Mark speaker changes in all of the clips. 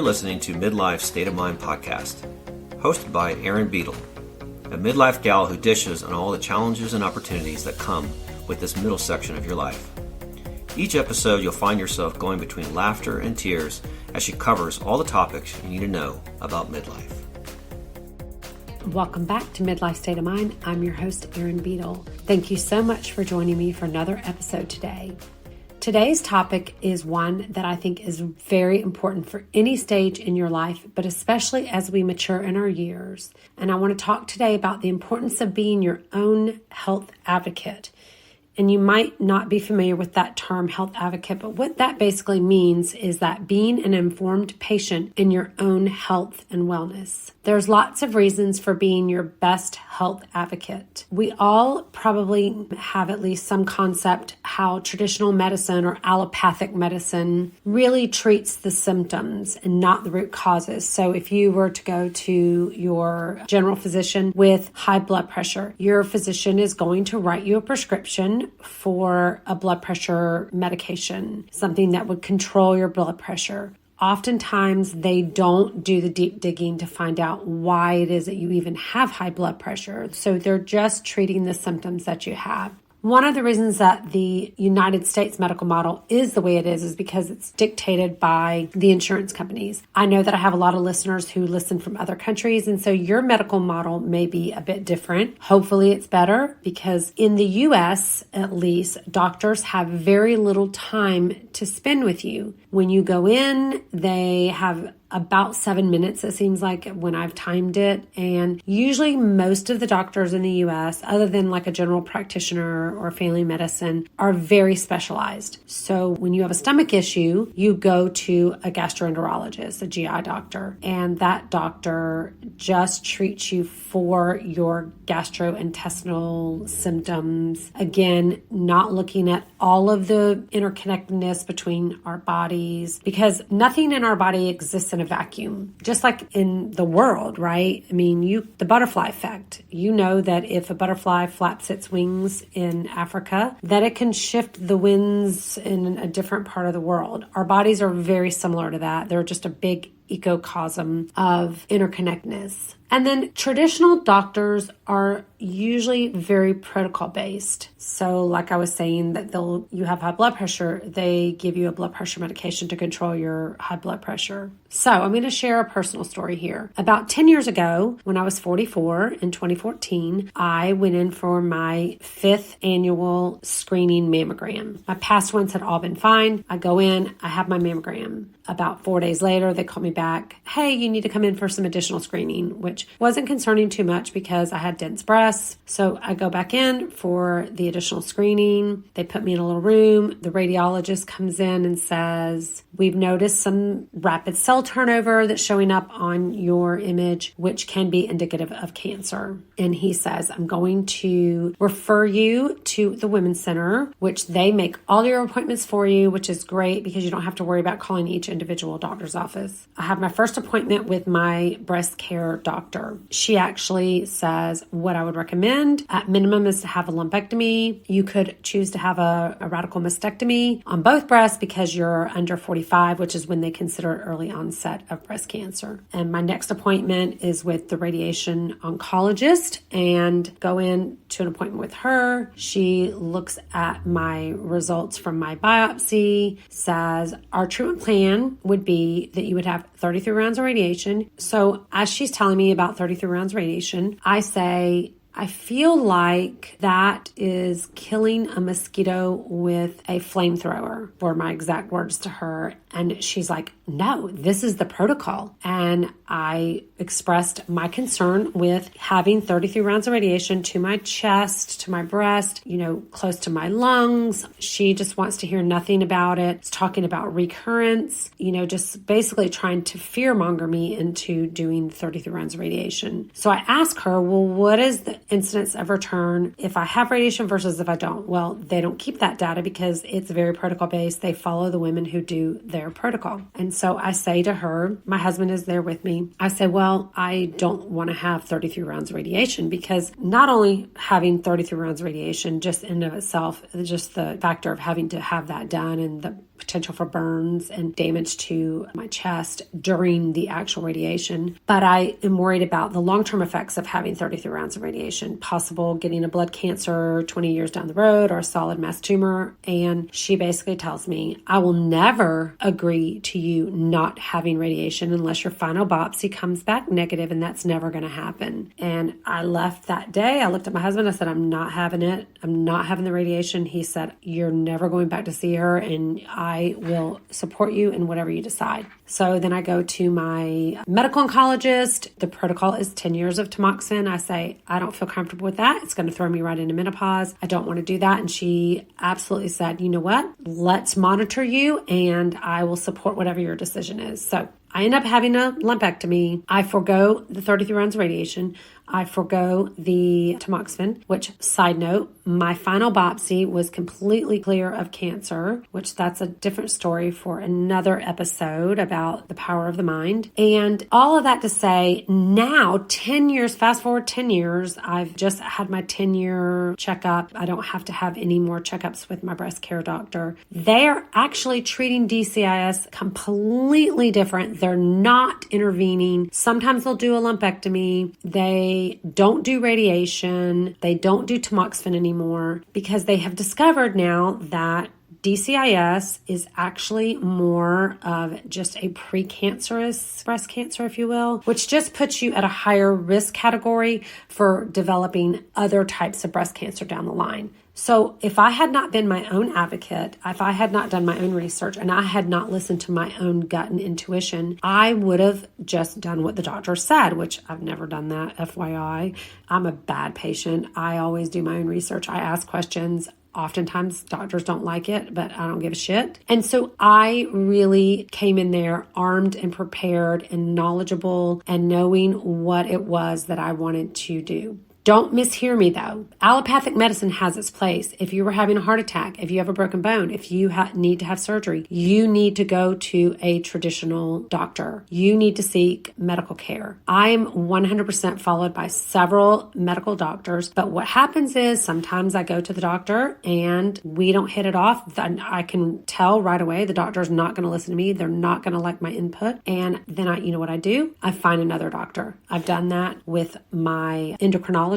Speaker 1: You're listening to Midlife State of Mind podcast, hosted by Erin, a midlife gal who dishes on all the challenges and opportunities that come with this middle section of your life. Each episode, you'll find yourself going between laughter and tears as she covers all the topics you need to know about midlife.
Speaker 2: Welcome back to Midlife State of Mind. I'm your host, Erin. Thank you so much for joining me for another episode today. Today's topic is one that I think is very important for any stage in your life, but especially as we mature in our years. And I want to talk today about the importance of being your own health advocate. And you might not be familiar with that term, health advocate, but what that basically means is that being an informed patient in your own health and wellness. There's lots of reasons for being your best health advocate. We all probably have at least some concept how traditional medicine or allopathic medicine really treats the symptoms and not the root causes. So if you were to go to your general physician with high blood pressure, your physician is going to write you a prescription for a blood pressure medication, something that would control your blood pressure. Oftentimes, they don't do the deep digging to find out why it is that you even have high blood pressure. So they're just treating the symptoms that you have. One of the reasons that the United States medical model is the way it is because it's dictated by the insurance companies. I know that I have a lot of listeners who listen from other countries, and so your medical model may be a bit different. Hopefully it's better because in the US, at least, doctors have very little time to spend with you. When you go in, they have about 7 minutes, it seems like, when I've timed it. And usually most of the doctors in the US, other than like a general practitioner or family medicine, are very specialized. So when you have a stomach issue, you go to a gastroenterologist, a GI doctor, and that doctor just treats you for your gastrointestinal symptoms. Again, not looking at all of the interconnectedness between our bodies, because nothing in our body exists in a vacuum, just like in the world, right? I mean, the butterfly effect. You know that if a butterfly flaps its wings in Africa, that it can shift the winds in a different part of the world. Our bodies are very similar to that. They're just a big ecosystem of interconnectedness. And then traditional doctors are usually very protocol based. So like I was saying, that you have high blood pressure, they give you a blood pressure medication to control your high blood pressure. So I'm going to share a personal story here. About 10 years ago, when I was 44 in 2014, I went in for my 5th annual screening mammogram. My past ones had all been fine. I go in, I have my mammogram. About 4 days later, they call me back. Hey, you need to come in for some additional screening, which wasn't concerning too much because I had dense breasts. So I go back in for the additional screening. They put me in a little room. The radiologist comes in and says, we've noticed some rapid cell turnover that's showing up on your image, which can be indicative of cancer. And he says, I'm going to refer you to the Women's Center, which they make all your appointments for you, which is great because you don't have to worry about calling each individual doctor's office. I have my first appointment with my breast care doctor. She actually says what I would recommend at minimum is to have a lumpectomy. You could choose to have a radical mastectomy on both breasts because you're under 45, which is when they consider early onset of breast cancer. And my next appointment is with the radiation oncologist and go in to an appointment with her. She looks at my results from my biopsy, says our treatment plan would be that you would have 33 rounds of radiation. So as she's telling me about 33 rounds of radiation, I say, I feel like that is killing a mosquito with a flamethrower, were my exact words to her. And she's like, no, this is the protocol. And I expressed my concern with having 33 rounds of radiation to my chest, to my breast, close to my lungs. She just wants to hear nothing about it. It's talking about recurrence, just basically trying to fearmonger me into doing 33 rounds of radiation. So I asked her, well, what is the incidence of return if I have radiation versus if I don't? Well, they don't keep that data because it's very protocol based. They follow the women who do their protocol. And so I say to her, my husband is there with me. I say, well, I don't want to have 33 rounds of radiation because not only having 33 rounds of radiation just in and of itself, just the factor of having to have that done and the potential for burns and damage to my chest during the actual radiation. But I am worried about the long-term effects of having 33 rounds of radiation, possible getting a blood cancer 20 years down the road or a solid mass tumor. And she basically tells me, I will never agree to you not having radiation unless your final biopsy comes back negative, and that's never going to happen. And I left that day. I looked at my husband. I said, I'm not having it. I'm not having the radiation. He said, you're never going back to see her, and I will support you in whatever you decide. So then I go to my medical oncologist. The protocol is 10 years of tamoxifen. I say, I don't feel comfortable with that. It's going to throw me right into menopause. I don't want to do that. And she absolutely said, you know what? Let's monitor you, and I will support whatever your decision is. So I end up having a lumpectomy. I forego the 33 rounds of radiation. I forego the tamoxifen, which, side note, my final biopsy was completely clear of cancer, which that's a different story for another episode about the power of the mind. And all of that to say, now 10 years, fast forward 10 years, I've just had my 10-year checkup. I don't have to have any more checkups with my breast care doctor. They are actually treating DCIS completely different. They're not intervening. Sometimes they'll do a lumpectomy. They don't do radiation. They don't do tamoxifen anymore because they have discovered now that DCIS is actually more of just a precancerous breast cancer, if you will, which just puts you at a higher risk category for developing other types of breast cancer down the line. So if I had not been my own advocate, if I had not done my own research, and I had not listened to my own gut and intuition, I would have just done what the doctor said, which I've never done that, FYI. I'm a bad patient. I always do my own research. I ask questions. Oftentimes doctors don't like it, but I don't give a shit. And so I really came in there armed and prepared and knowledgeable and knowing what it was that I wanted to do. Don't mishear me though. Allopathic medicine has its place. If you were having a heart attack, if you have a broken bone, if you need to have surgery, you need to go to a traditional doctor. You need to seek medical care. I am 100% followed by several medical doctors, but what happens is sometimes I go to the doctor and we don't hit it off. I can tell right away the doctor's not going to listen to me. They're not going to like my input. And then you know what I do? I find another doctor. I've done that with my endocrinologist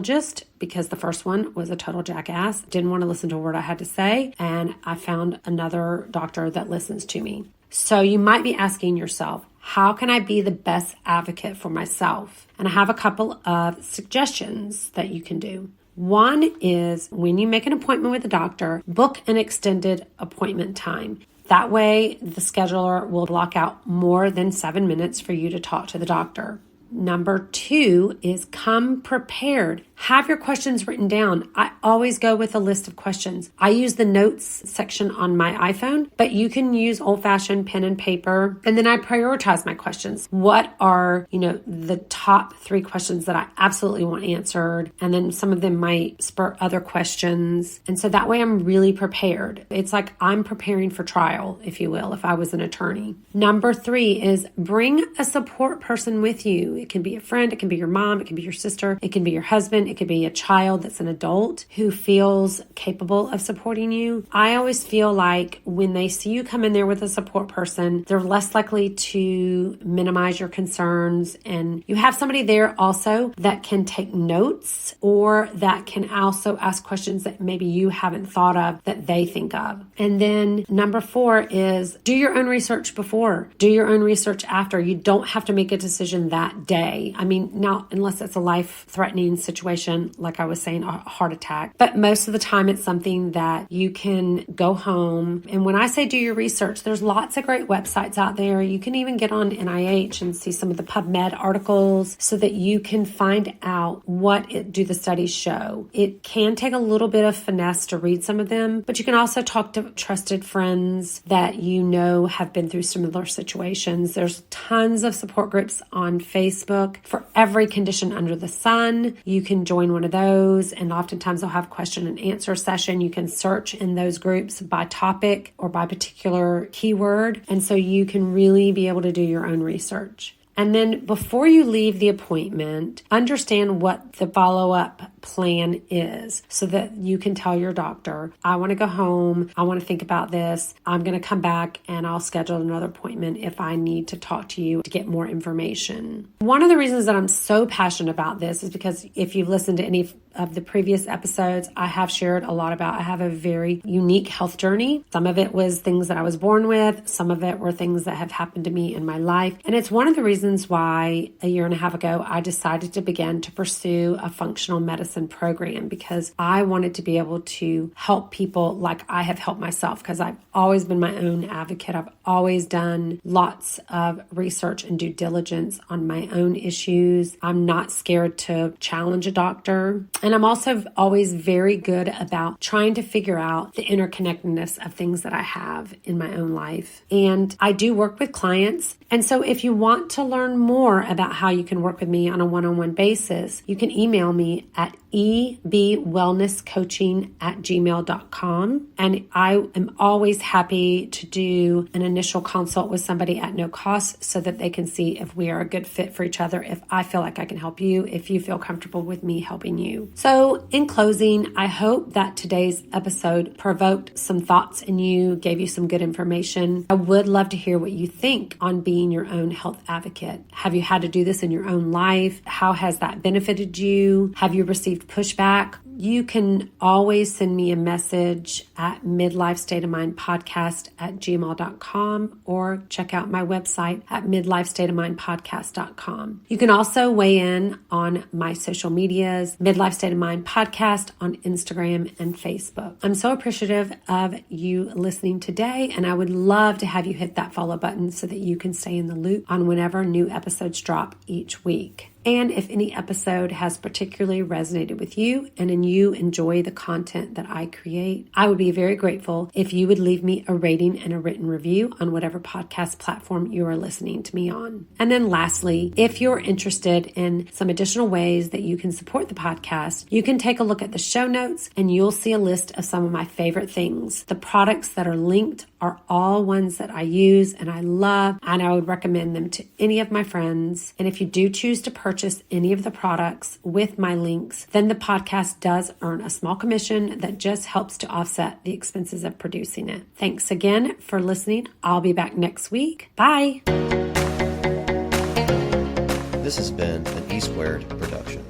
Speaker 2: because the first one was a total jackass, didn't want to listen to a word I had to say, and I found another doctor that listens to me. So you might be asking yourself, how can I be the best advocate for myself? And I have a couple of suggestions that you can do. One is when you make an appointment with a doctor, book an extended appointment time. That way, the scheduler will block out more than 7 minutes for you to talk to the doctor. Number 2 is come prepared. Have your questions written down. I always go with a list of questions. I use the notes section on my iPhone, but you can use old-fashioned pen and paper. And then I prioritize my questions. What are, the top 3 questions that I absolutely want answered? And then some of them might spur other questions. And so that way I'm really prepared. It's like I'm preparing for trial, if you will, if I was an attorney. Number 3 is bring a support person with you. It can be a friend, it can be your mom, it can be your sister, it can be your husband, it could be a child that's an adult who feels capable of supporting you. I always feel like when they see you come in there with a support person, they're less likely to minimize your concerns, and you have somebody there also that can take notes or that can also ask questions that maybe you haven't thought of that they think of. And then number 4 is do your own research before, do your own research after. You don't have to make a decision that day. I mean, now, unless it's a life-threatening situation, like I was saying, a heart attack. But most of the time, it's something that you can go home. And when I say do your research, there's lots of great websites out there. You can even get on NIH and see some of the PubMed articles so that you can find out do the studies show. It can take a little bit of finesse to read some of them, but you can also talk to trusted friends that have been through similar situations. There's tons of support groups on Facebook for every condition under the sun. You can join one of those, and oftentimes they'll have question and answer session. You can search in those groups by topic or by particular keyword, and so you can really be able to do your own research. And then before you leave the appointment, understand what the follow-up plan is so that you can tell your doctor, I want to go home. I want to think about this. I'm going to come back and I'll schedule another appointment if I need to talk to you to get more information. One of the reasons that I'm so passionate about this is because if you've listened to any of the previous episodes, I have shared a lot about I have a very unique health journey. Some of it was things that I was born with. Some of it were things that have happened to me in my life. And it's one of the reasons why a year and a half ago, I decided to begin to pursue a functional medicine program, because I wanted to be able to help people like I have helped myself, because I've always been my own advocate. I've always done lots of research and due diligence on my own issues. I'm not scared to challenge a doctor. And I'm also always very good about trying to figure out the interconnectedness of things that I have in my own life. And I do work with clients. And so if you want to learn more about how you can work with me on a one-on-one basis, you can email me at ebwellnesscoaching@gmail.com. And I am always happy to do an initial consult with somebody at no cost so that they can see if we are a good fit for each other, if I feel like I can help you, if you feel comfortable with me helping you. So in closing, I hope that today's episode provoked some thoughts in you, gave you some good information. I would love to hear what you think on being your own health advocate. Have you had to do this in your own life? How has that benefited you? Have you received pushback? You can always send me a message at midlifestateofmindpodcast@gmail.com or check out my website at midlifestateofmindpodcast.com. You can also weigh in on my social medias, Midlife State of Mind Podcast on Instagram and Facebook. I'm so appreciative of you listening today, and I would love to have you hit that follow button so that you can stay in the loop on whenever new episodes drop each week. And if any episode has particularly resonated with you and you enjoy the content that I create, I would be very grateful if you would leave me a rating and a written review on whatever podcast platform you are listening to me on. And then lastly, if you're interested in some additional ways that you can support the podcast, you can take a look at the show notes and you'll see a list of some of my favorite things. The products that are linked are all ones that I use and I love, and I would recommend them to any of my friends. And if you do choose to purchase any of the products with my links, then the podcast does earn a small commission that just helps to offset the expenses of producing it. Thanks again for listening. I'll be back next week. Bye.
Speaker 1: This has been an E Squared production.